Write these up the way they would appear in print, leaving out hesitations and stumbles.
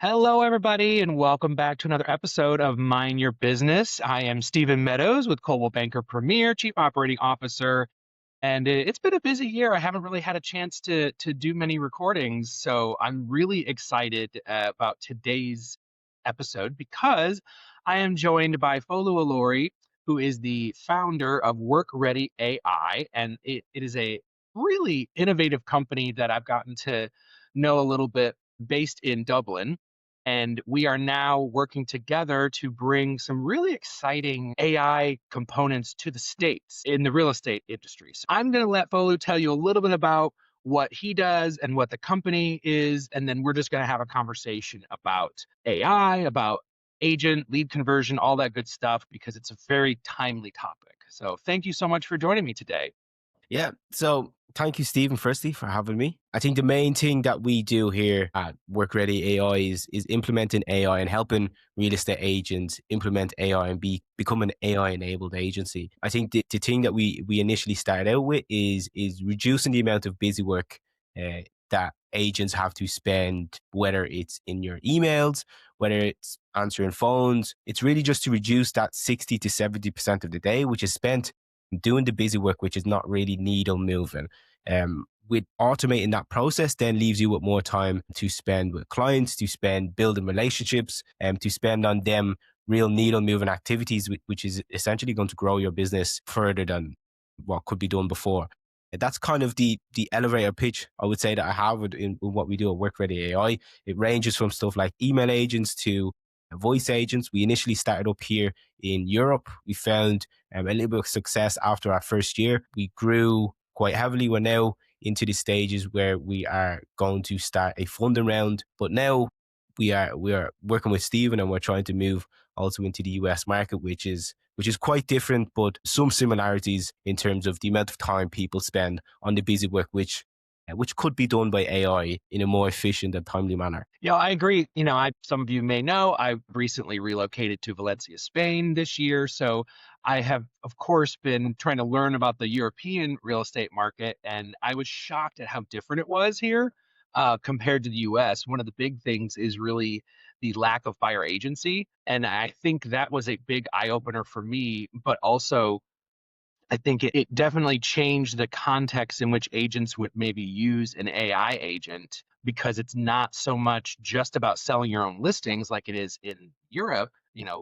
Hello, everybody, and welcome back to another episode of Mind Your Business. I am Stephen Meadows with Coldwell Banker Premier, Chief Operating Officer, and it's been a busy year. I haven't really had a chance to do many recordings, so I'm really excited about today's episode because I am joined by Folu Ilori, who is the founder of WorkReady AI, and it is a really innovative company that I've gotten to know a little bit based in Dublin. And we are now working together to bring some really exciting AI components to the States in the real estate industry. So I'm going to let Folu tell you a little bit about what he does and what the company is. And then we're just going to have a conversation about AI, about agent, lead conversion, all that good stuff, because it's a very timely topic. So thank you so much for joining me today. Yeah. So thank you, Stephen, firstly, for having me. I think the main thing that we do here at WorkReady AI is implementing AI and helping real estate agents implement AI and become an AI enabled agency. I think the thing that we initially started out with is reducing the amount of busy work that agents have to spend, whether it's in your emails, whether it's answering phones. It's really just to reduce that 60 to 70% of the day, which is spent doing the busy work, which is not really needle moving. With automating that process, then leaves you with more time to spend with clients, to spend building relationships, and to spend on them real needle moving activities, which is essentially going to grow your business further than what could be done before. And that's kind of the elevator pitch I would say that I have in what we do at WorkReady AI. It ranges from stuff like email agents to voice agents. We initially started up here in Europe. We found a little bit of success after our first year. We grew quite heavily. We're now into the stages where we are going to start a funding round. But now we are working with Stephen and we're trying to move also into the US market, which is quite different, but some similarities in terms of the amount of time people spend on the busy work, which could be done by AI in a more efficient and timely manner. Yeah, I agree. Some of you may know, I've recently relocated to Valencia, Spain this year. So I have, of course, been trying to learn about the European real estate market. And I was shocked at how different it was here compared to the US. One of the big things is really the lack of buyer agency. And I think that was a big eye opener for me, but also I think it definitely changed the context in which agents would maybe use an AI agent because it's not so much just about selling your own listings like it is in Europe.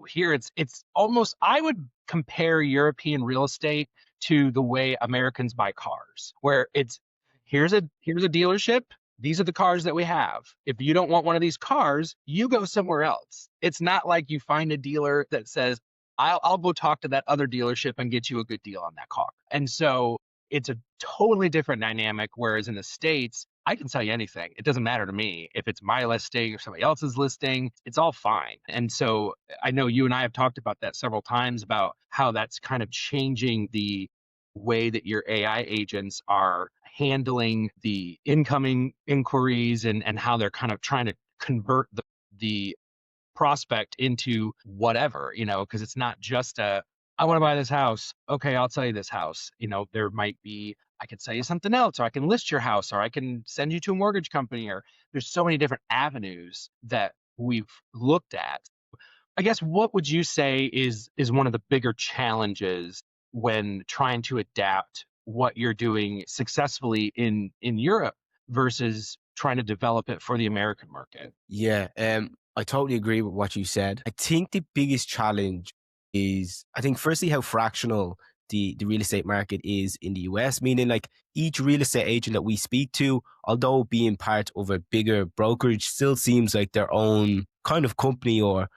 Here it's almost, I would compare European real estate to the way Americans buy cars, where it's here's a dealership. These are the cars that we have. If you don't want one of these cars, you go somewhere else. It's not like you find a dealer that says, I'll go talk to that other dealership and get you a good deal on that car. And so it's a totally different dynamic. Whereas in the States, I can sell you anything. It doesn't matter to me if it's my listing or somebody else's listing, it's all fine. And so I know you and I have talked about that several times about how that's kind of changing the way that your AI agents are handling the incoming inquiries and how they're kind of trying to convert the prospect into whatever, because it's not just I want to buy this house. Okay, I'll sell you this house. There might be, I could sell you something else, or I can list your house, or I can send you to a mortgage company, or there's so many different avenues that we've looked at. I guess what would you say is one of the bigger challenges when trying to adapt what you're doing successfully in Europe versus trying to develop it for the American market? Yeah, I totally agree with what you said. I think the biggest challenge is, I think, firstly, how fractional the real estate market is in the US, meaning like each real estate agent that we speak to, although being part of a bigger brokerage, still seems like their own kind of company or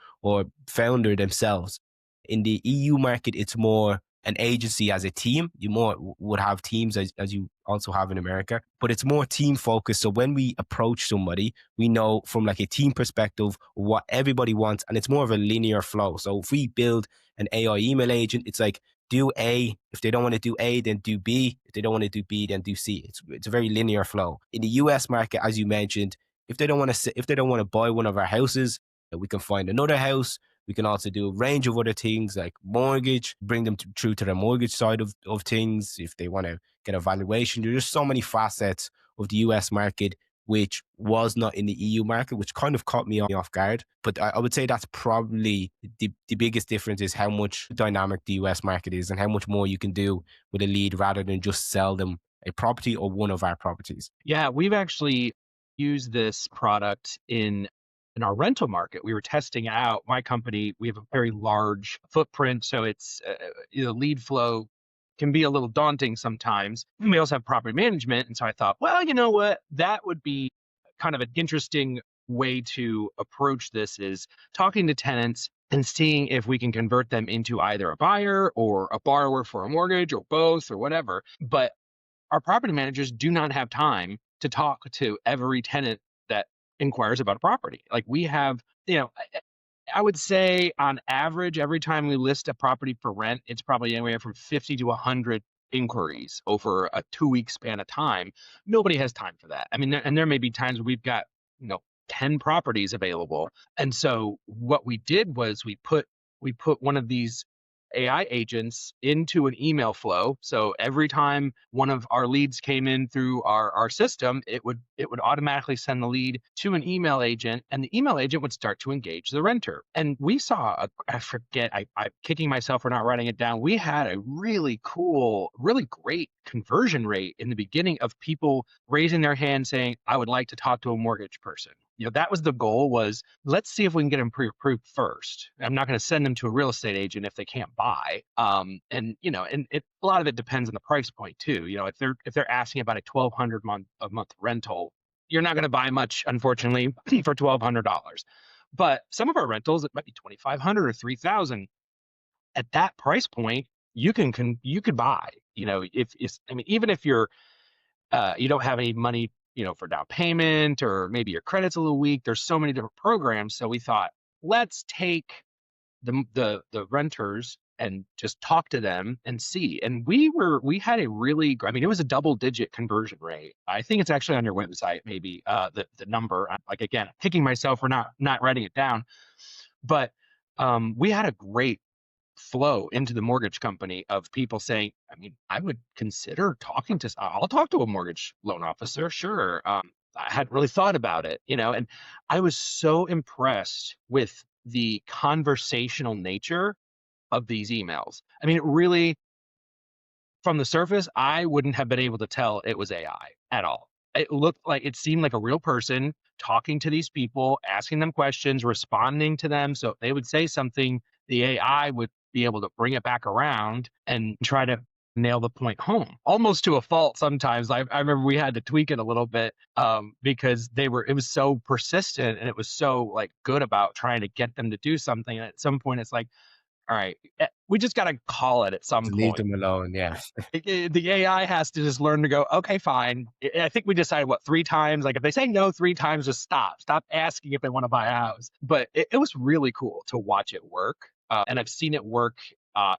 founder themselves. In the EU market, it's more an agency as a team. You more would have teams as you also have in America, but it's more team focused. So when we approach somebody, we know from like a team perspective what everybody wants, and it's more of a linear flow. So if we build an AI email agent, it's like do A. If they don't want to do A, then do B. If they don't want to do B, then do C. It's a very linear flow. In the US market, as you mentioned, if they don't want to buy one of our houses, we can find another house. We can also do a range of other things like mortgage, bring them through to the mortgage side of things. If they want to get a valuation, there's just so many facets of the US market which was not in the EU market, which kind of caught me off guard. But I would say that's probably the biggest difference, is how much dynamic the US market is and how much more you can do with a lead rather than just sell them a property or one of our properties. Yeah, we've actually used this product in our rental market. We were testing out my company. We have a very large footprint, so it's lead flow can be a little daunting sometimes. We also have property management, and so I thought, well, you know what, that would be kind of an interesting way to approach this, is talking to tenants and seeing if we can convert them into either a buyer or a borrower for a mortgage or both or whatever. But our property managers do not have time to talk to every tenant that inquires about a property. Like we have, I would say on average, every time we list a property for rent, it's probably anywhere from 50 to 100 inquiries over a 2 week span of time. Nobody has time for that. I mean, and there may be times where we've got, 10 properties available. And so what we did was we put one of these AI agents into an email flow. So every time one of our leads came in through our system, it would automatically send the lead to an email agent, and the email agent would start to engage the renter. And we saw, I'm kicking myself for not writing it down. We had a really cool, really great conversion rate in the beginning of people raising their hand saying, I would like to talk to a mortgage person. That was the goal, was let's see if we can get them pre-approved first. I'm not going to send them to a real estate agent if they can't buy. And a lot of it depends on the price point too. If they're asking about a $1,200 a month rental, you're not going to buy much, unfortunately, for $1,200. But some of our rentals, it might be $2,500 or $3,000. At that price point, you could buy. Even if you don't have any money, for down payment, or maybe your credit's a little weak. There's so many different programs. So we thought, let's take the renters and just talk to them and see. And we had a really, it was a double-digit conversion rate. I think it's actually on your website, maybe the number. Like, again, kicking myself for not writing it down, but we had a great flow into the mortgage company of people saying, I would consider I'll talk to a mortgage loan officer. Sure. I hadn't really thought about it, and I was so impressed with the conversational nature of these emails. It really, from the surface, I wouldn't have been able to tell it was AI at all. It seemed like a real person talking to these people, asking them questions, responding to them. So if they would say something, the AI would be able to bring it back around and try to nail the point home, almost to a fault sometimes. I remember we had to tweak it a little bit because it was so persistent, and it was so like good about trying to get them to do something. And at some point it's like, all right, we just got to call it at some To leave point. them alone, yeah. The AI has to just learn to go, okay, fine. I think we decided, what, 3 times? Like, if they say no 3 times, just stop asking if they want to buy a house. But it was really cool to watch it work. And I've seen it work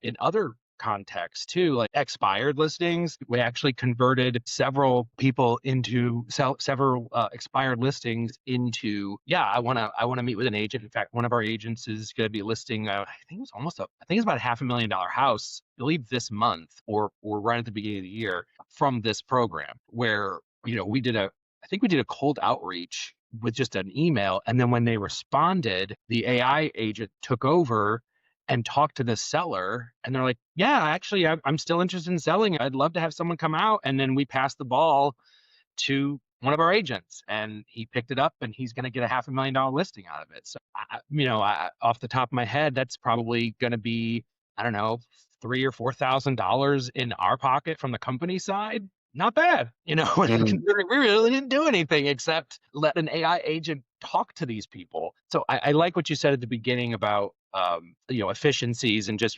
in other contexts too, like expired listings. We actually converted several people into several expired listings into, yeah, I want to meet with an agent. In fact, one of our agents is going to be listing, I think it's about a $500,000 house, I believe this month, or right at the beginning of the year, from this program, where I think we did a cold outreach with just an email, and then when they responded, the AI agent took over and talk to the seller, and they're like, yeah, actually, I'm still interested in selling. I'd love to have someone come out. And then we passed the ball to one of our agents, and he picked it up, and he's going to get a $500,000 listing out of it. So, off the top of my head, that's probably going to be, I don't know, $3,000 or $4,000 in our pocket from the company side. Not bad, considering we really didn't do anything except let an AI agent talk to these people. So I like what you said at the beginning about efficiencies and just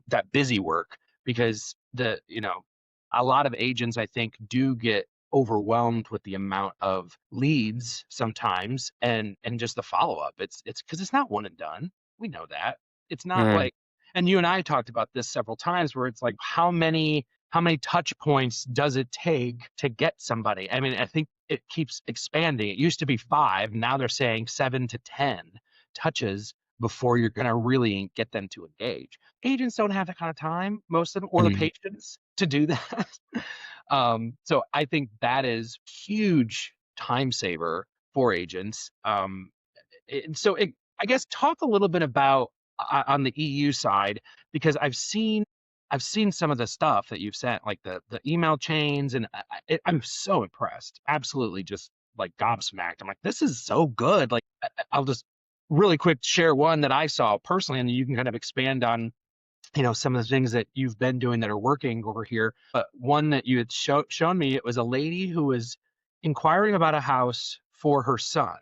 that busy work, because a lot of agents, I think, do get overwhelmed with the amount of leads sometimes, and just the follow-up. It's because it's not one and done. We know that. It's not Mm. like, and you and I talked about this several times, where it's like, how many touch points does it take to get somebody? I think it keeps expanding. It used to be 5, now they're saying 7 to 10 touches before you're going to really get them to engage. Agents don't have that kind of time, most of them, or the Mm. patience to do that. So I think that is huge time saver for agents. I guess talk a little bit about on the EU side, because I've seen some of the stuff that you've sent, like the email chains, and I'm so impressed. Absolutely, just like gobsmacked. I'm like, this is so good. Like, I'll just really quick share one that I saw personally, and you can kind of expand on, some of the things that you've been doing that are working over here. But one that you had shown me, it was a lady who was inquiring about a house for her son,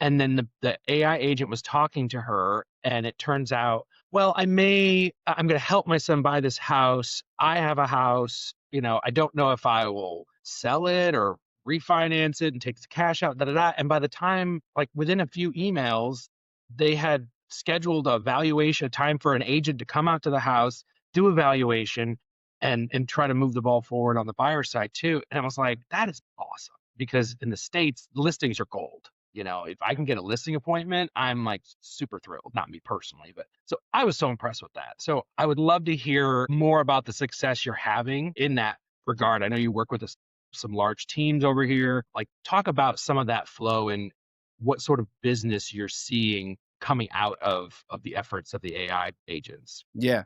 and then the AI agent was talking to her, and it turns out, well, I'm going to help my son buy this house. I have a house. I don't know if I will sell it or refinance it and take the cash out, da da da. And by the time, like within a few emails, they had scheduled a valuation time for an agent to come out to the house, do a valuation, and try to move the ball forward on the buyer side too. And I was like, that is awesome, because in the States, listings are gold. If I can get a listing appointment, I'm like super thrilled. Not me personally, but so I was so impressed with that. So I would love to hear more about the success you're having in that regard. I know you work with some large teams over here. Like, talk about some of that flow and what sort of business you're seeing coming out of the efforts of the AI agents. Yeah.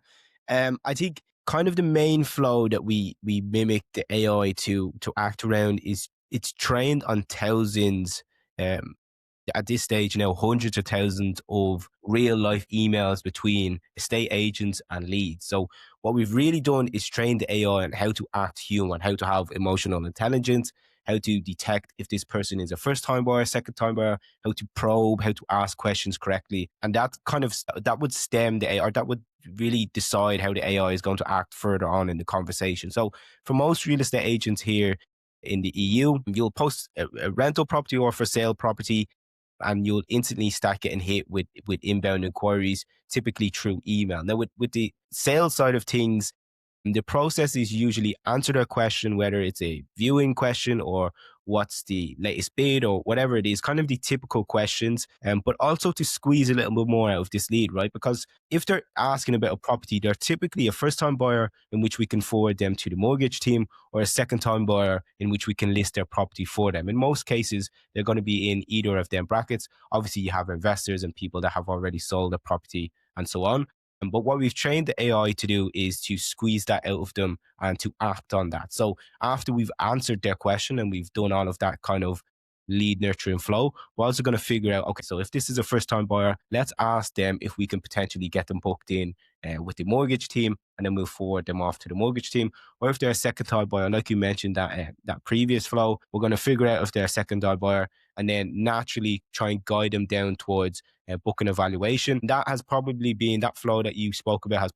I think kind of the main flow that we mimic the AI to act around is it's trained on thousands, um, at this stage now, hundreds of thousands of real life emails between estate agents and leads. So what we've really done is train the AI on how to act human, how to have emotional intelligence, how to detect if this person is a first time buyer, second time buyer, how to probe, how to ask questions correctly. And that would stem the AI, or that would really decide how the AI is going to act further on in the conversation. So for most real estate agents here in the EU, you'll post a rental property or for sale property, and you'll instantly start getting hit with inbound inquiries, typically through email. Now, with the sales side of things, the process is usually answer their question, whether it's a viewing question or what's the latest bid or whatever it is, kind of the typical questions, but also to squeeze a little bit more out of this lead, right? Because if they're asking about a property, they're typically a first-time buyer in which we can forward them to the mortgage team, or a second-time buyer in which we can list their property for them. In most cases, they're going to be in either of them brackets. Obviously, you have investors and people that have already sold a property and so on. But what we've trained the AI to do is to squeeze that out of them and to act on that. So after we've answered their question and we've done all of that kind of lead nurturing flow, we're also going to figure out, okay, so if this is a first time buyer, let's ask them if we can potentially get them booked in with the mortgage team, and then move forward them off to the mortgage team. Or if they're a second time buyer, like you mentioned that previous flow, we're going to figure out if they're a second time buyer, and then naturally try and guide them down towards booking evaluation. That flow that you spoke about has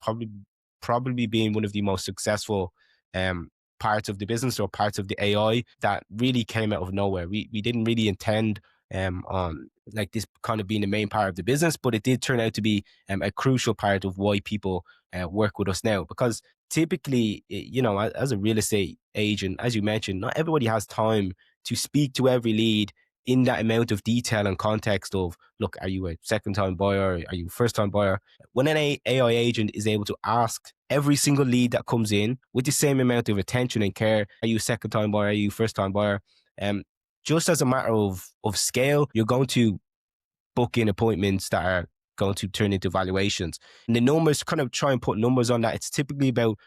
probably been one of the most successful parts of the business, or parts of the AI that really came out of nowhere. We didn't really intend on like this kind of being the main part of the business, but it did turn out to be a crucial part of why people work with us now. Because typically, as a real estate agent, as you mentioned, not everybody has time to speak to every lead in that amount of detail and context of, look, are you a second time buyer? Are you a first time buyer? When an AI agent is able to ask every single lead that comes in with the same amount of attention and care, are you a second time buyer? Are you a first time buyer? Just as a matter of scale, you're going to book in appointments that are going to turn into valuations. And the numbers, kind of try and put numbers on that, it's typically about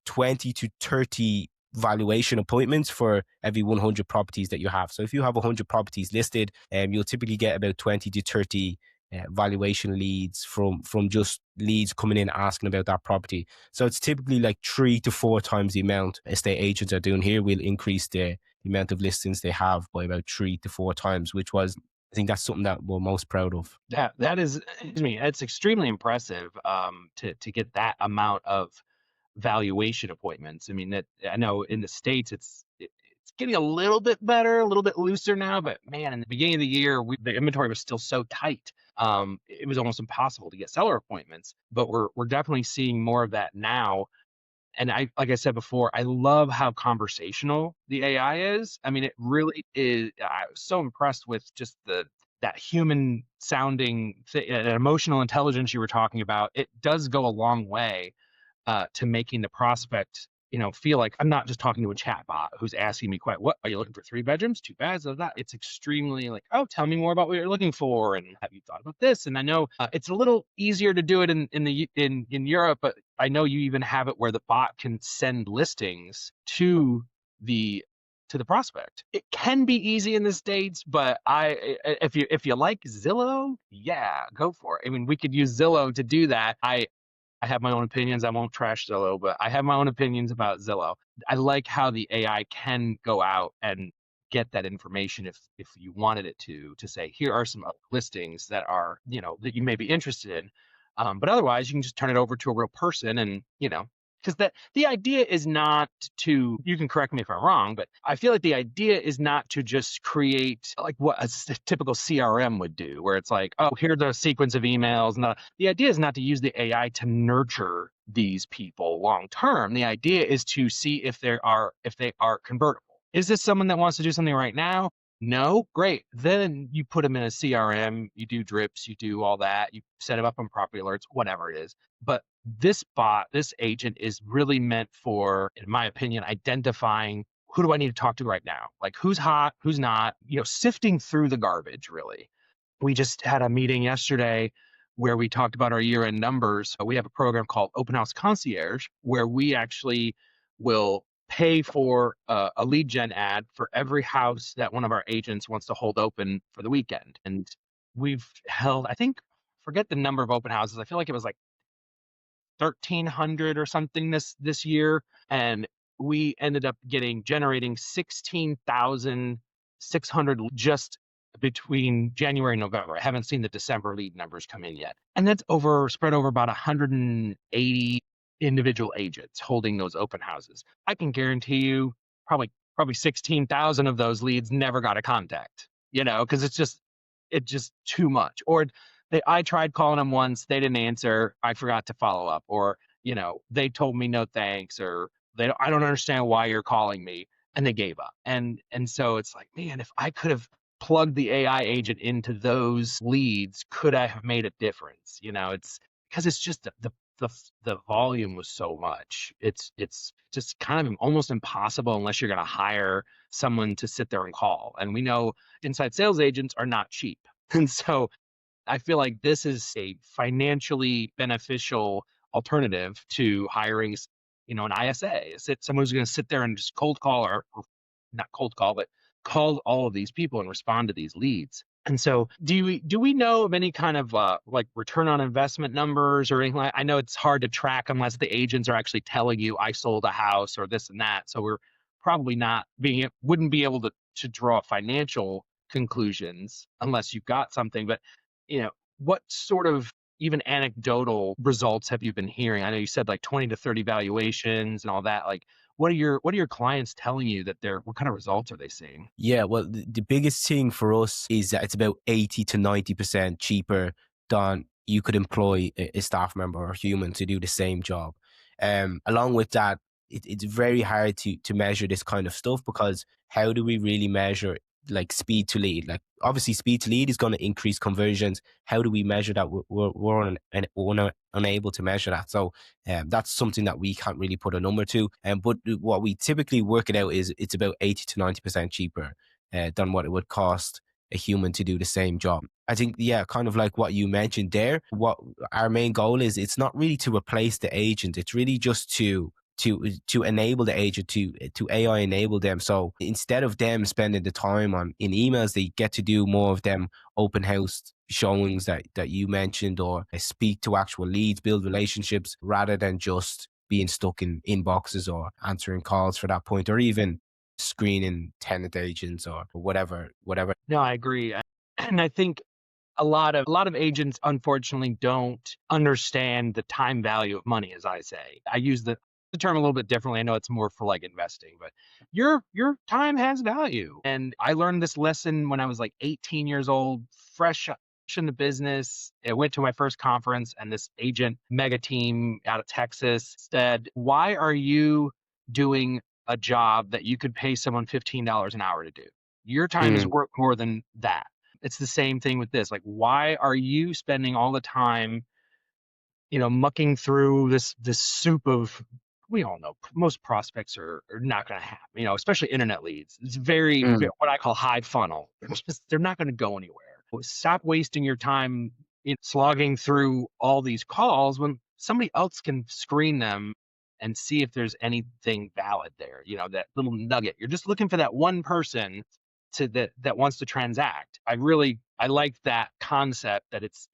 20 to 30 valuation appointments for every 100 properties that you have. So if you have 100 properties listed, you'll typically get about 20 to 30 valuation leads from just leads coming in asking about that property. So it's typically like 3 to 4 times the amount estate agents are doing here. We'll increase the amount of listings they have by about 3 to 4 times, which was, I think that's something that we're most proud of. That is, excuse me, it's extremely impressive to get that amount of valuation appointments. I mean, that I know in the States it's getting a little bit better, a little bit looser now, but man, in the beginning of the year, the inventory was still so tight. It was almost impossible to get seller appointments, but we're definitely seeing more of that now. And like I said before, I love how conversational the AI is. I mean, it really is. I was so impressed with just that human sounding and emotional intelligence you were talking about. It does go a long way to making the prospect, feel like I'm not just talking to a chat bot who's asking me quite, what are you looking for? 3 bedrooms, 2 baths, of that. It's extremely like, oh, tell me more about what you're looking for, and have you thought about this? And I know it's a little easier to do it in Europe, but I know you even have it where the bot can send listings the to the prospect. It can be easy in the States, but if you like Zillow, yeah, go for it. I mean, we could use Zillow to do that. I have my own opinions. I won't trash Zillow, but I have my own opinions about Zillow. I like how the AI can go out and get that information if you wanted it to say, here are some listings that are, that you may be interested in. But otherwise, you can just turn it over to a real person, and, because the idea is not to, you can correct me if I'm wrong, but I feel like the idea is not to just create like what a typical CRM would do, where it's like, oh, here's a sequence of emails. And the idea is not to use the AI to nurture these people long term. The idea is to see if they are convertible. Is this someone that wants to do something right now? No, great. Then you put them in a CRM, you do drips, you do all that, you set them up on property alerts, whatever it is. But this bot, this agent is really meant for, in my opinion, identifying who do I need to talk to right now? Like who's hot, who's not, sifting through the garbage, really. We just had a meeting yesterday where we talked about our year-end numbers. We have a program called Open House Concierge, where we actually will pay for a lead gen ad for every house that one of our agents wants to hold open for the weekend. And we've held, I think, forget the number of open houses. I feel like it was like 1,300 or something this year, and we ended up generating 16,600 just between January and November. I haven't seen the December lead numbers come in yet, and that's spread over about 180 individual agents holding those open houses. I can guarantee you, probably 16,000 of those leads never got a contact. Because it's just too much. Or I tried calling them once, they didn't answer, I forgot to follow up, or they told me no thanks, or I don't understand why you're calling me, and they gave up. And so it's like, man, if I could have plugged the AI agent into those leads, could I have made a difference? It's because it's just the volume was so much. It's just kind of almost impossible unless you're going to hire someone to sit there and call. And we know inside sales agents are not cheap. And so I feel like this is a financially beneficial alternative to hiring, an ISA. Someone who's going to sit there and just cold call, or not cold call, but call all of these people and respond to these leads. And so do we know of any kind of like return on investment numbers or anything? I know it's hard to track unless the agents are actually telling you I sold a house or this and that. So we're probably wouldn't be able to draw financial conclusions unless you've got something. But what sort of even anecdotal results have you been hearing? I know you said like 20 to 30 valuations and all that. Like, what are your clients telling you what kind of results are they seeing? Yeah, well, the biggest thing for us is that it's about 80 to 90% cheaper than you could employ a staff member or human to do the same job. Along with that, it's very hard to measure this kind of stuff, because how do we really measure like speed to lead? Like obviously speed to lead is going to increase conversions. How do we measure that? We're unable to measure that. So that's something that we can't really put a number to. But what we typically work it out is it's about 80 to 90% cheaper than what it would cost a human to do the same job. I think, yeah, kind of like what you mentioned there, what our main goal is, it's not really to replace the agent. It's really just to enable the agent, to AI enable them. So instead of them spending the time in emails, they get to do more of them open house showings that you mentioned, or speak to actual leads, build relationships, rather than just being stuck in inboxes or answering calls for that point, or even screening tenant agents or whatever. No, I agree. And I think a lot of agents unfortunately don't understand the time value of money, as I say. I use the term a little bit differently. I know it's more for like investing, but your time has value. And I learned this lesson when I was like 18 years old, fresh in the business. I went to my first conference, and this agent mega team out of Texas said, "Why are you doing a job that you could pay someone $15 an hour to do? Your time is worth more than that." It's the same thing with this. Like, why are you spending all the time, mucking through this soup of we all know most prospects are not going to have, especially internet leads. It's very, Mm. what I call high funnel. They're not going to go anywhere. Stop wasting your time slogging through all these calls when somebody else can screen them and see if there's anything valid there. That little nugget. You're just looking for that one person that wants to transact. I like that concept that it's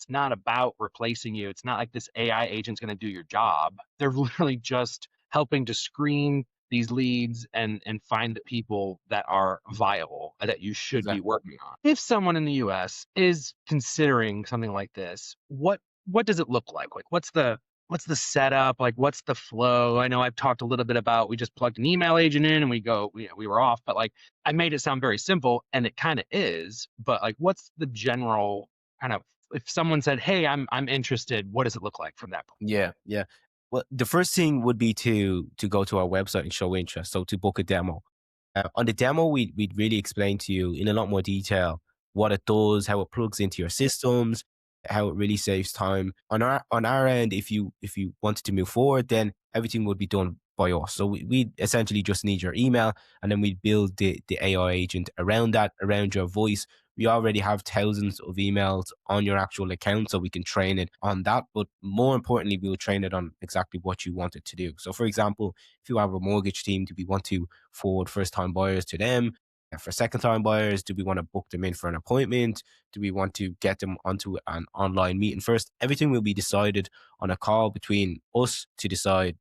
not about replacing you. It's not like this AI agent's going to do your job. They're literally just helping to screen these leads and find the people that are viable that you should be Exactly. working on. If someone in the US is considering something like this, what does it look like? Like what's the setup? Like what's the flow? I know I've talked a little bit about we just plugged an email agent in and we were off, but like I made it sound very simple and it kind of is, but like what's the general kind of, if someone said, "Hey, I'm interested," what does it look like from that point? Yeah, yeah. Well, the first thing would be to go to our website and show interest. So to book a demo. On the demo, we'd really explain to you in a lot more detail what it does, how it plugs into your systems, how it really saves time. On our end, if you wanted to move forward, then everything would be done by us. So we essentially just need your email, and then we build the AI agent around that, around your voice. We already have thousands of emails on your actual account, so we can train it on that. But more importantly, we will train it on exactly what you want it to do. So, for example, if you have a mortgage team, do we want to forward first time buyers to them? And for second time buyers, do we want to book them in for an appointment? Do we want to get them onto an online meeting first? Everything will be decided on a call between us to decide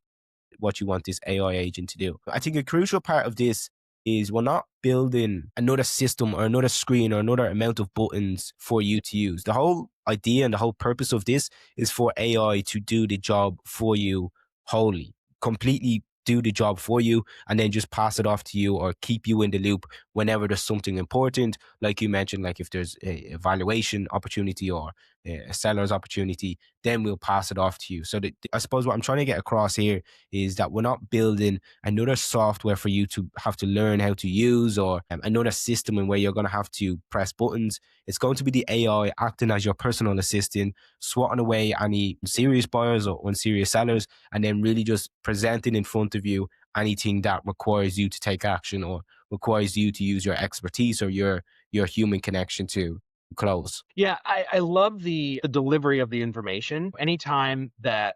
what you want this AI agent to do. I think a crucial part of this is we're not building another system or another screen or another amount of buttons for you to use. The whole idea and the whole purpose of this is for AI to do the job for you wholly, completely do the job for you, and then just pass it off to you or keep you in the loop whenever there's something important. Like you mentioned, like if there's a valuation opportunity or a seller's opportunity, then we'll pass it off to you. So I suppose what I'm trying to get across here is that we're not building another software for you to have to learn how to use, or another system in where you're going to have to press buttons. It's going to be the AI acting as your personal assistant, swatting away any serious buyers or unserious sellers, and then really just presenting in front of you anything that requires you to take action or requires you to use your expertise or your human connection to close. Yeah, I love the delivery of the information. Anytime that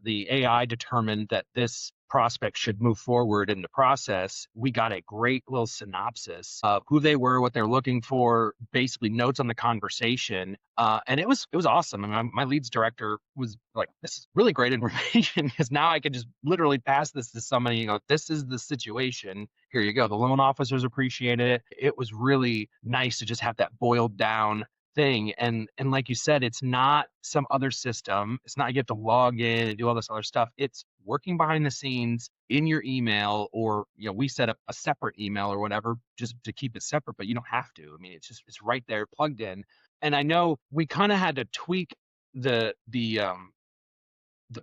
the AI determined that this prospect should move forward in the process, we got a great little synopsis of who they were, what they're looking for, basically notes on the conversation, and it was awesome. I mean, my leads director was like, "This is really great information because now I can just literally pass this to somebody. This is the situation. Here you go." The loan officers appreciated it. It was really nice to just have that boiled down thing. And like you said, it's not some other system. It's not you have to log in and do all this other stuff. It's working behind the scenes in your email, or we set up a separate email or whatever just to keep it separate, but you don't have to. I mean, it's right there plugged in. And I know we kind of had to tweak the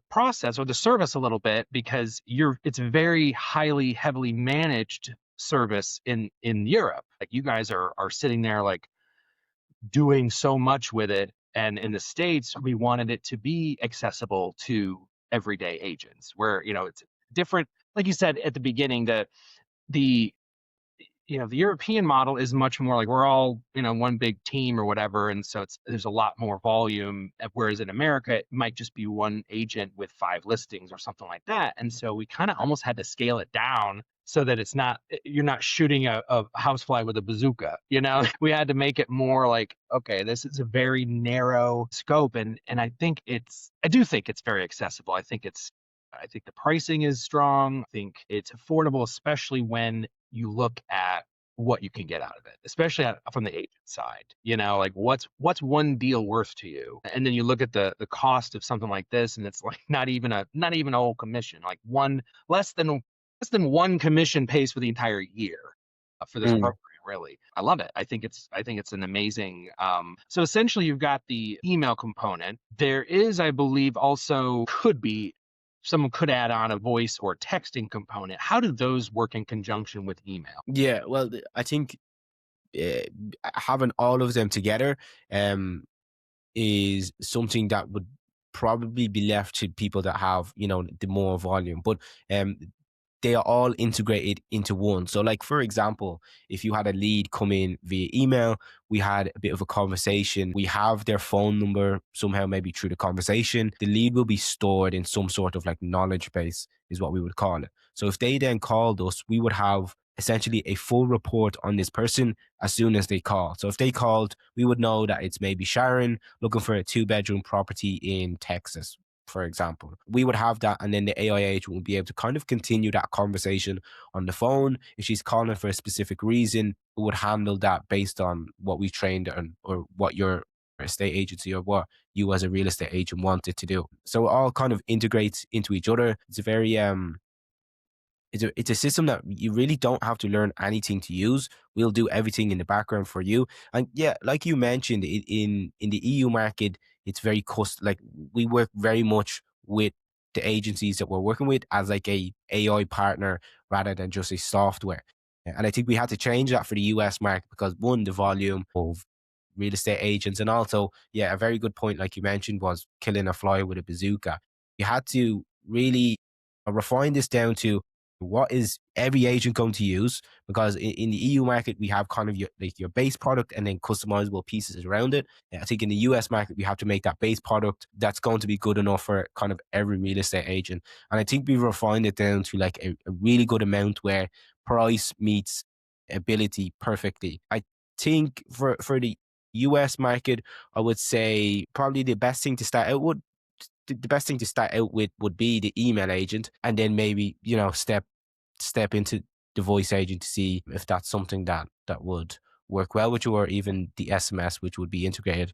process or the service a little bit because it's very highly heavily managed service in Europe. Like you guys are sitting there like doing so much with it. And in the States, we wanted it to be accessible to everyday agents where, it's different. Like you said at the beginning, the the European model is much more like we're all, one big team or whatever. And so there's a lot more volume. Whereas in America, it might just be one agent with 5 listings or something like that. And so we kind of almost had to scale it down so that you're not shooting a housefly with a bazooka. We had to make it more like, okay, this is a very narrow scope. And I do think it's very accessible. I think the pricing is strong. I think it's affordable, especially when you look at what you can get out of it, especially from the agent side. Like what's one deal worth to you, and then you look at the cost of something like this, and it's like not even a whole commission, like one less than one commission pays for the entire year for this Mm. program. Really, I love it. I think it's an amazing. So essentially, you've got the email component. There is, I believe, also could be someone could add on a voice or texting component. How do those work in conjunction with email? Yeah, well, I think uh, having all of them together um, is something that would probably be left to people that have, the more volume. But um, they are all integrated into one. So, like, for example, if you had a lead come in via email, we had a bit of a conversation, we have their phone number somehow, maybe through the conversation, the lead will be stored in some sort of like knowledge base, is what we would call it. So if they then called us, we would have essentially a full report on this person as soon as they call. So if they called, we would know that it's maybe Sharon looking for a 2-bedroom property in Texas, for example. We would have that, and then the AI agent would be able to kind of continue that conversation on the phone. If she's calling for a specific reason, it would handle that based on what we trained on, or what your estate agency or what you as a real estate agent wanted to do. So it all kind of integrates into each other. It's a very it's a system that you really don't have to learn anything to use. We'll do everything in the background for you. And yeah, like you mentioned, in the EU market, it's very like, we work very much with the agencies that we're working with as like a AI partner rather than just a software. And I think we had to change that for the US market because, one, the volume of real estate agents, and also, yeah, a very good point, like you mentioned, was killing a fly with a bazooka. You had to really refine this down to what is every agent going to use, because in the EU market we have kind of your base product and then customizable pieces around it. I think in the US market we have to make that base product that's going to be good enough for kind of every real estate agent. And I think we've refined it down to like a really good amount where price meets ability perfectly. I think for the US market, I would say probably the best thing to start out with, the best thing to start out with would be the email agent, and then maybe, step into the voice agent to see if that's something that would work well with you, or even the SMS, which would be integrated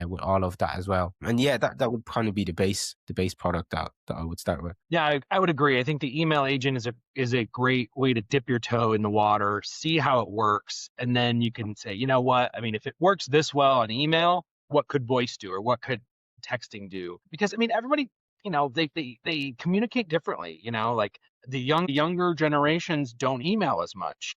with all of that as well. And yeah, that would kind of be the base product that I would start with. Yeah, I would agree. I think the email agent is a great way to dip your toe in the water, see how it works, and then you can say, you know what? I mean, if it works this well on email, what could voice do, or what could texting do? Because I mean, everybody, they communicate differently. Like the younger generations don't email as much.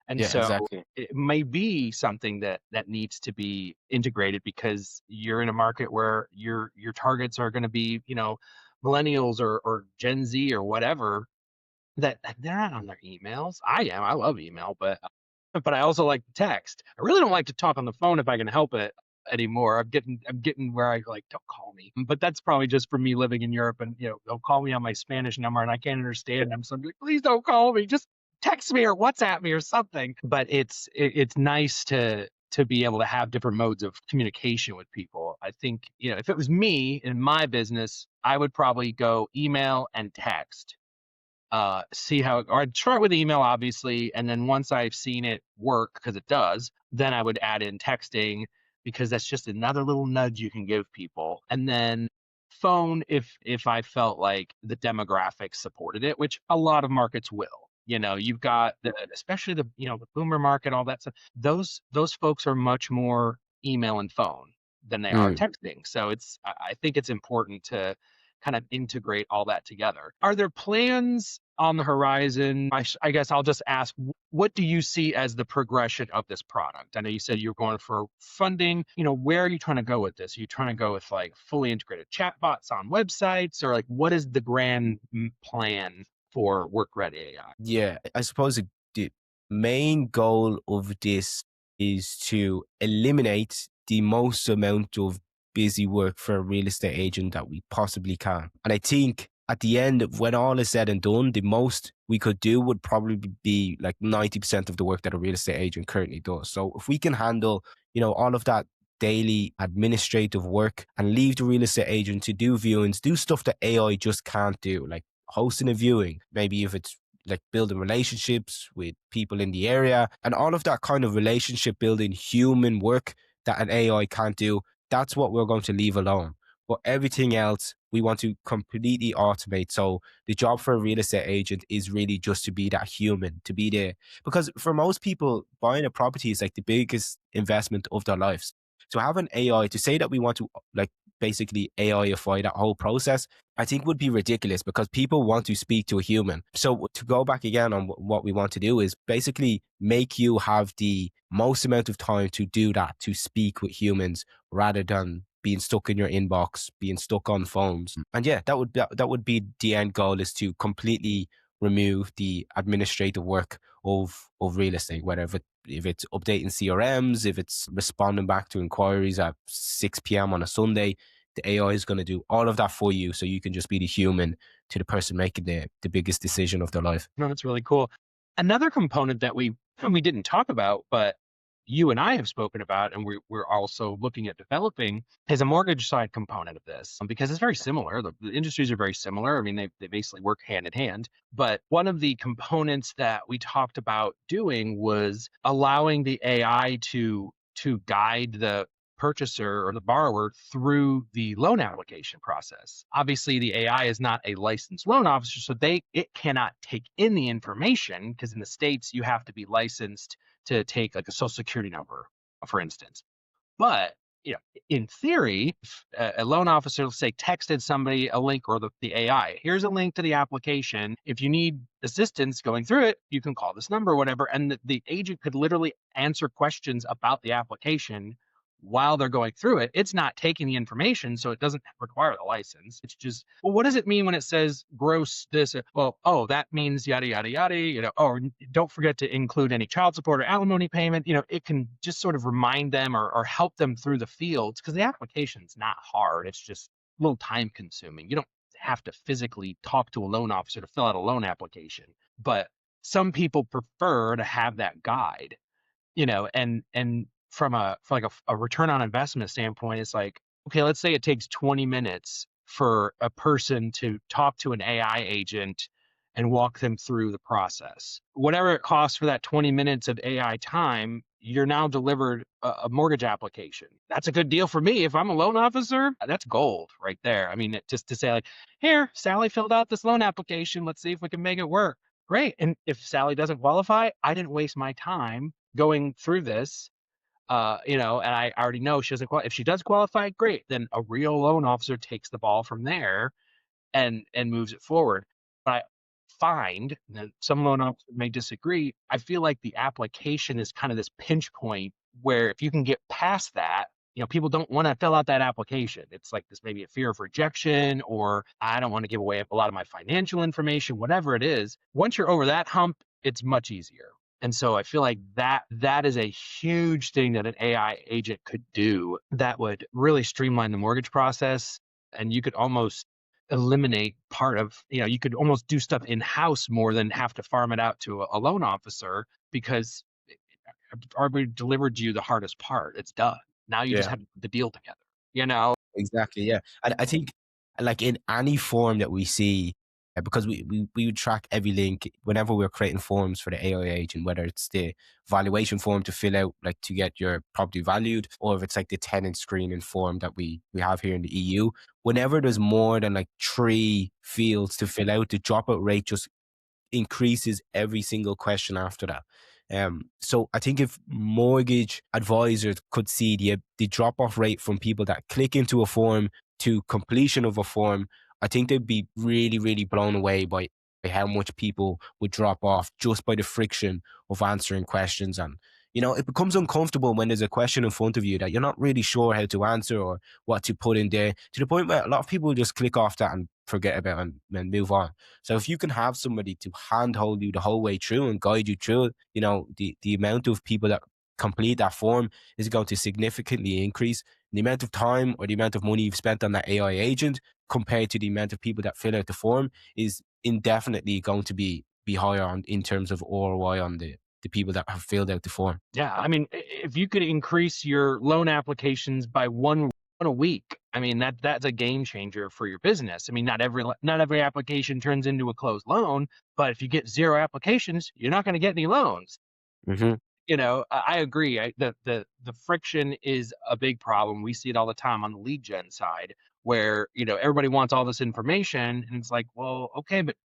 And Yeah, so exactly. it may be something that needs to be integrated, because you're in a market where your targets are going to be, millennials or Gen Z or whatever, that they're not on their emails. I am. I love email, but I also like to text. I really don't like to talk on the phone if I can help it anymore. I'm getting where I like, don't call me. But that's probably just for me living in Europe, and they'll call me on my Spanish number and I can't understand them. So I'm like, please don't call me. Just text me or WhatsApp me or something. But it's nice to be able to have different modes of communication with people. I think, if it was me in my business, I would probably go email and text, see how, or I'd start with email, obviously, and then once I've seen it work, because it does, then I would add in texting, because that's just another little nudge you can give people. And then phone, if I felt like the demographics supported it, which a lot of markets will. You've got especially the boomer market, all that stuff. Those folks are much more email and phone than they are Mm. texting. So I think it's important to kind of integrate all that together. Are there plans on the horizon? I guess I'll just ask, what do you see as the progression of this product? I know you said you're going for funding. Where are you trying to go with this? Are you trying to go with like fully integrated chatbots on websites, or like what is the grand plan for WorkReady AI? Yeah, I suppose the main goal of this is to eliminate the most amount of busy work for a real estate agent that we possibly can. And I think at the end, when all is said and done, the most we could do would probably be like 90% of the work that a real estate agent currently does. So if we can handle, all of that daily administrative work and leave the real estate agent to do viewings, do stuff that AI just can't do, like hosting a viewing, maybe if it's like building relationships with people in the area, and all of that kind of relationship building human work that an AI can't do. That's what we're going to leave alone. But everything else we want to completely automate. So the job for a real estate agent is really just to be that human, to be there. Because for most people, buying a property is like the biggest investment of their lives. So having AI, to say that we want to like basically AIify that whole process, I think would be ridiculous, because people want to speak to a human. So to go back again on what we want to do is basically make you have the most amount of time to do that, to speak with humans rather than being stuck in your inbox, being stuck on phones. And yeah, that would be the end goal, is to completely remove the administrative work of real estate, whether if it's updating CRMs, if it's responding back to inquiries at 6 p.m. on a Sunday. The AI is going to do all of that for you, so you can just be the human to the person making the biggest decision of their life. No, that's really cool. Another component that we didn't talk about, but you and I have spoken about, and we're also looking at developing, is a mortgage side component of this, because it's very similar. The industries are very similar. I mean, they basically work hand in hand. But one of the components that we talked about doing was allowing the AI to guide the purchaser or the borrower through the loan application process. Obviously, the AI is not a licensed loan officer, so it cannot take in the information, because in the States you have to be licensed to take like a social security number, for instance. But in theory, if a loan officer, let's say, texted somebody a link, or the AI, here's a link to the application. If you need assistance going through it, you can call this number, whatever. And the agent could literally answer questions about the application while they're going through it. It's not taking the information, so it doesn't require the license. It's just, well, what does it mean when it says gross this? Well, oh, that means yada, yada, yada, or don't forget to include any child support or alimony payment. It can just sort of remind them or help them through the fields, because the application's not hard. It's just a little time consuming. You don't have to physically talk to a loan officer to fill out a loan application. But some people prefer to have that guide, and from a return on investment standpoint, it's like, okay, let's say it takes 20 minutes for a person to talk to an AI agent and walk them through the process. Whatever it costs for that 20 minutes of AI time, you're now delivered a mortgage application. That's a good deal for me. If I'm a loan officer, that's gold right there. I mean, just to say, like, here, Sally filled out this loan application. Let's see if we can make it work. Great. And if Sally doesn't qualify, I didn't waste my time going through this. And I already know she doesn't qualify. If she does qualify, great. Then a real loan officer takes the ball from there and moves it forward. But I find that some loan officers may disagree. I feel like the application is kind of this pinch point where if you can get past that, people don't want to fill out that application. It's like this, maybe a fear of rejection, or I don't want to give away a lot of my financial information, whatever it is. Once you're over that hump, it's much easier. And so I feel like that is a huge thing that an AI agent could do that would really streamline the mortgage process. And you could almost eliminate part of, you could almost do stuff in-house more than have to farm it out to a loan officer, because I've already delivered you the hardest part. It's done. Now you just Yeah. have to put the deal together, you know? Exactly. Yeah. And I think, like, in any form that we see, because we would track every link whenever we're creating forms for the AI agent, whether it's the valuation form to fill out, like, to get your property valued, or if it's like the tenant screening form that we have here in the EU. Whenever there's more than like 3 fields to fill out, the dropout rate just increases every single question after that. So I think if mortgage advisors could see the drop off rate from people that click into a form to completion of a form, I think they'd be really, really blown away by how much people would drop off just by the friction of answering questions. And it becomes uncomfortable when there's a question in front of you that you're not really sure how to answer or what to put in there, to the point where a lot of people just click off that and forget about it and move on. So if you can have somebody to handhold you the whole way through and guide you through it, the amount of people that complete that form is going to significantly increase. The amount of time or the amount of money you've spent on that AI agent compared to the amount of people that fill out the form is indefinitely going to be higher in terms of ROI on the people that have filled out the form. Yeah. I mean, if you could increase your loan applications by one a week, I mean, that's a game changer for your business. I mean, not every application turns into a closed loan, but if you get 0 applications, you're not going to get any loans. Mm-hmm. I agree. The friction is a big problem. We see it all the time on the lead gen side, where everybody wants all this information, and it's like, well, okay, but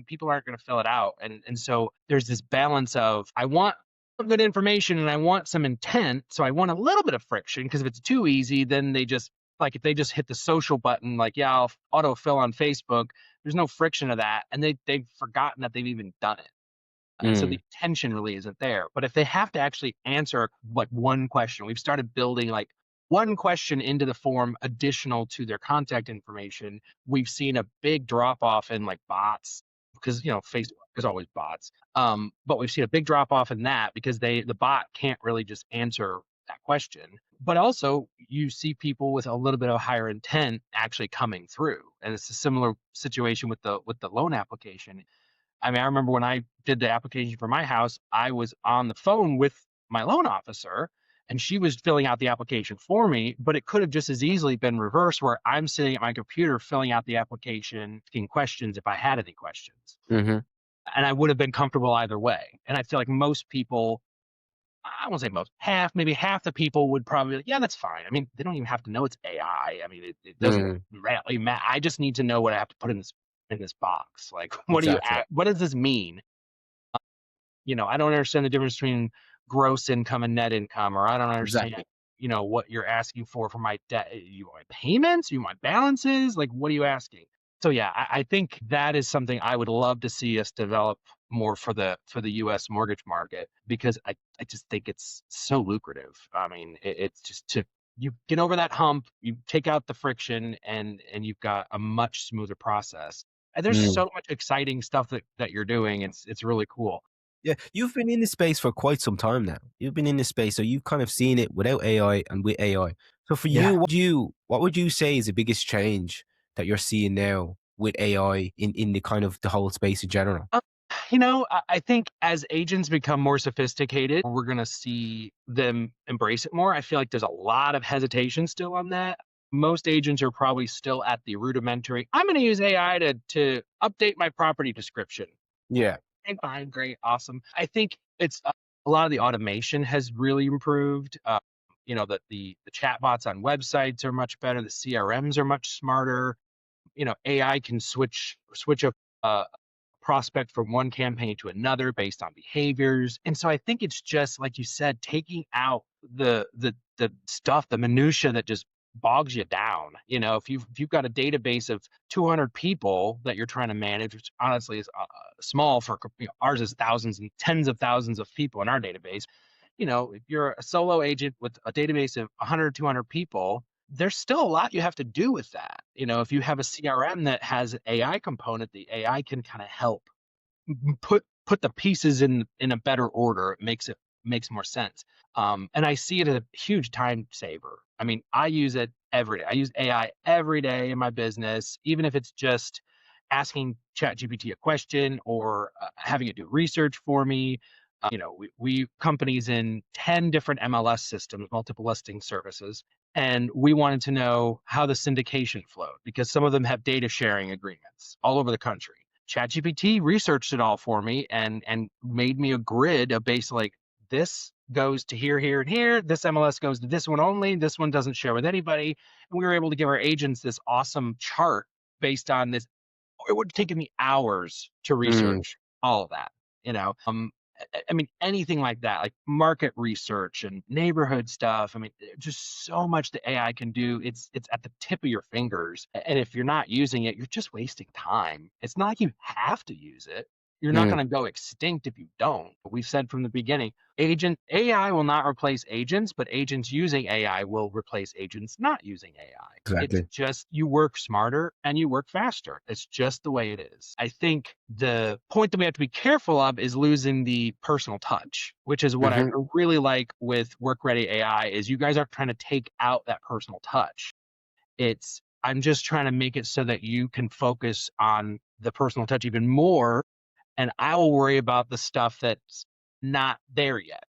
people aren't going to fill it out, and so there's this balance of, I want some good information and I want some intent, so I want a little bit of friction, because if it's too easy, then if they just hit the social button, like, yeah, I'll autofill on Facebook, there's no friction of that, and they've forgotten that they've even done it. And so the tension really isn't there. But if they have to actually answer like one question, we've started building like one question into the form additional to their contact information, we've seen a big drop off in like bots because Facebook is always bots. But we've seen a big drop off in that because the bot can't really just answer that question. But also you see people with a little bit of higher intent actually coming through. And it's a similar situation with the loan application. I mean, I remember when I did the application for my house, I was on the phone with my loan officer and she was filling out the application for me, but it could have just as easily been reversed where I'm sitting at my computer filling out the application, asking questions if I had any questions. Mm-hmm. And I would have been comfortable either way. And I feel like most people, I won't say most, maybe half the people would probably be like, yeah, that's fine. I mean, they don't even have to know it's AI. I mean, it doesn't Mm, really matter. I just need to know what I have to put in this box. Like, exactly. what does this mean? I don't understand the difference between gross income and net income, or I don't understand, Exactly. what you're asking for my debt. You want payments? You want balances? Like, what are you asking? So yeah, I think that is something I would love to see us develop more for the U.S. mortgage market because I just think it's so lucrative. I mean, it's just to you get over that hump, you take out the friction, and you've got a much smoother process. And there's Mm. so much exciting stuff that you're doing. It's really cool. Yeah, you've been in this space for quite some time now. You've been in this space, so you've kind of seen it without AI and with AI. So for Yeah. you, what would you say is the biggest change that you're seeing now with AI in the kind of the whole space in general? Um, I think as agents become more sophisticated, we're going to see them embrace it more. I feel like there's a lot of hesitation still on that. Most agents are probably still at the rudimentary. I'm going to use AI to update my property description. Yeah. Okay, fine, great, awesome. I think it's a lot of the automation has really improved. That the chatbots on websites are much better. The CRMs are much smarter. AI can switch a prospect from one campaign to another based on behaviors. And so I think it's just like you said, taking out the stuff, the minutia that just bogs you down. If you've got a database of 200 people that you're trying to manage, which honestly is small for ours is thousands and tens of thousands of people in our database. If you're a solo agent with a database of 100, 200 people, there's still a lot you have to do with that. If you have a CRM that has an AI component, the AI can kind of help put the pieces in a better order. It makes more sense. And I see it as a huge time saver. I mean, I use it every day. I use AI every day in my business, even if it's just asking ChatGPT a question or having it do research for me. We companies in 10 different MLS systems, multiple listing services, and we wanted to know how the syndication flowed because some of them have data sharing agreements all over the country. ChatGPT researched it all for me and made me a grid of basically like this goes to here, here, and here. This MLS goes to this one only. This one doesn't share with anybody. And we were able to give our agents this awesome chart based on this. It would have taken me hours to Mm, research all of that. You know, I mean, anything like that, like market research and neighborhood stuff. I mean, just so much the AI can do. It's at the tip of your fingers, and if you're not using it, you're just wasting time. It's not like you have to use it. You're not mm, going to go extinct if you don't. We've said from the beginning, agent AI will not replace agents, but agents using AI will replace agents not using AI. It's exactly. just you work smarter and you work faster. It's just the way it is. I think the point that we have to be careful of is losing the personal touch, which is what I Hmm. really like with WorkReady AI is you guys aren't trying to take out that personal touch. It's I'm just trying to make it so that you can focus on the personal touch even more and I will worry about the stuff that's not there yet.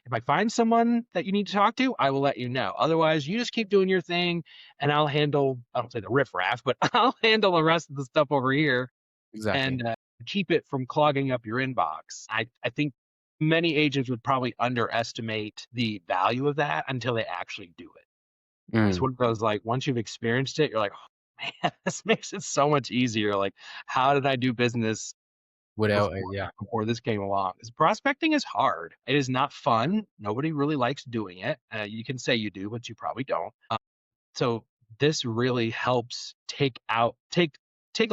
If I find someone that you need to talk to, I will let you know. Otherwise, you just keep doing your thing and I'll handle, I don't say the riffraff, but I'll handle the rest of the stuff over here Exactly. and keep it from clogging up your inbox. I think many agents would probably underestimate the value of that until they actually do it. It's Mm. one of those like once you've experienced it, you're like, oh, man, this makes it so much easier. Like, how did I do business Without it, before yeah. before this came along. 'Cause prospecting is hard. It is not fun. Nobody really likes doing it. You can say you do, but you probably don't. So this really helps take a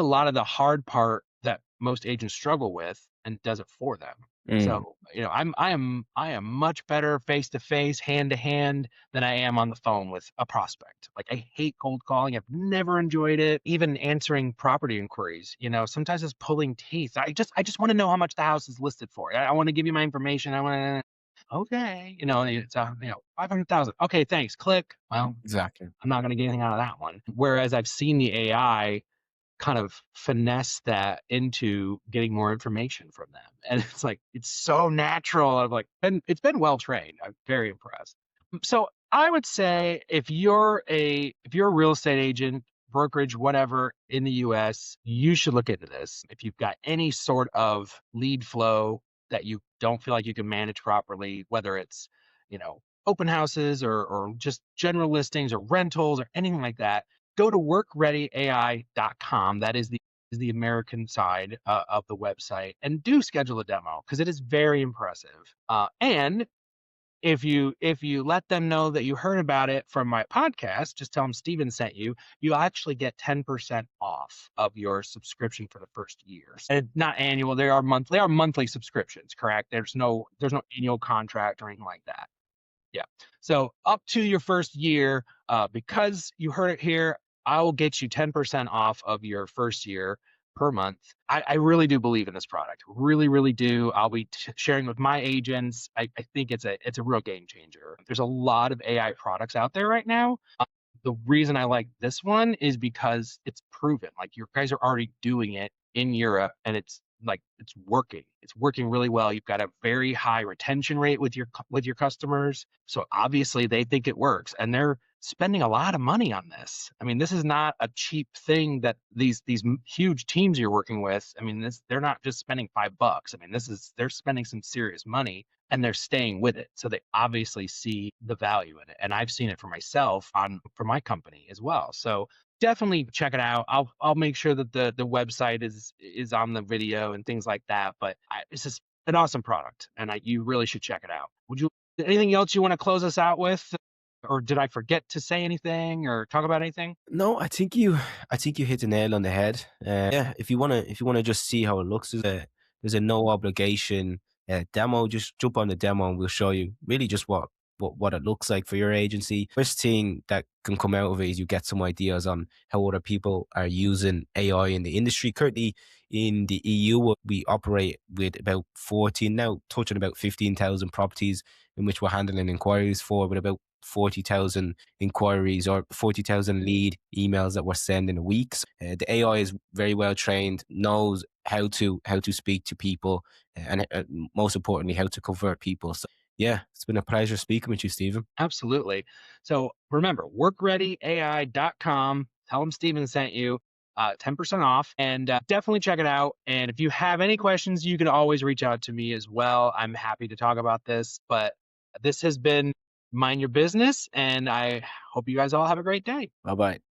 lot of the hard part that most agents struggle with and does it for them. Mm. So, I am much better face to face, hand to hand than I am on the phone with a prospect. Like I hate cold calling. I've never enjoyed it. Even answering property inquiries, sometimes it's pulling teeth. I just want to know how much the house is listed for. I want to give you my information. I want to, okay, it's 500,000. Okay, thanks. Click. Well, Exactly. I'm not going to get anything out of that one. Whereas I've seen the AI kind of finesse that into getting more information from them. And it's like, it's so natural. I'm like, and it's been well trained. I'm very impressed. So I would say if you're a real estate agent, brokerage, whatever in the US, you should look into this. If you've got any sort of lead flow that you don't feel like you can manage properly, whether it's, open houses or just general listings or rentals or anything like that, go to workreadyai.com. That is the American side of the website, and do schedule a demo because it is very impressive. And if you let them know that you heard about it from my podcast, just tell them Steven sent you. You actually get 10% off of your subscription for the first year. And not annual; they are monthly. They are monthly subscriptions, correct? There's no annual contract or anything like that. Yeah. So up to your first year, because you heard it here, I will get you 10% off of your first year per month. I really do believe in this product. Really, really do. I'll be sharing with my agents. I think it's a real game changer. There's a lot of AI products out there right now. The reason I like this one is because it's proven. Like your guys are already doing it in Europe, and it's working. It's working really well. You've got a very high retention rate with your customers. So obviously they think it works, and they're spending a lot of money on this. I mean, this is not a cheap thing that these huge teams you're working with. I mean, they're not just spending $5. I mean, they're spending some serious money, and they're staying with it. So they obviously see the value in it. And I've seen it for myself for my company as well. So definitely check it out. I'll make sure that the website is on the video and things like that. But it's just an awesome product, and you really should check it out. Anything else you want to close us out with, or did I forget to say anything or talk about anything? No, I think you hit the nail on the head. Yeah, if you wanna just see how it looks, there's a no obligation demo. Just jump on the demo and we'll show you really just what it looks like for your agency. First thing that can come out of it is you get some ideas on how other people are using AI in the industry. Currently in the EU, we operate with about 14 now, touching about 15,000 properties in which we're handling inquiries for, with about 40,000 inquiries or 40,000 lead emails that we're sending a week. So, the AI is very well trained, knows how to speak to people, and most importantly, how to convert people. So, yeah, it's been a pleasure speaking with you, Stephen. Absolutely. So remember, workreadyai.com. Tell them Steven sent you. 10% off, and definitely check it out. And if you have any questions, you can always reach out to me as well. I'm happy to talk about this. But this has been Mind Your Business, and I hope you guys all have a great day. Bye bye.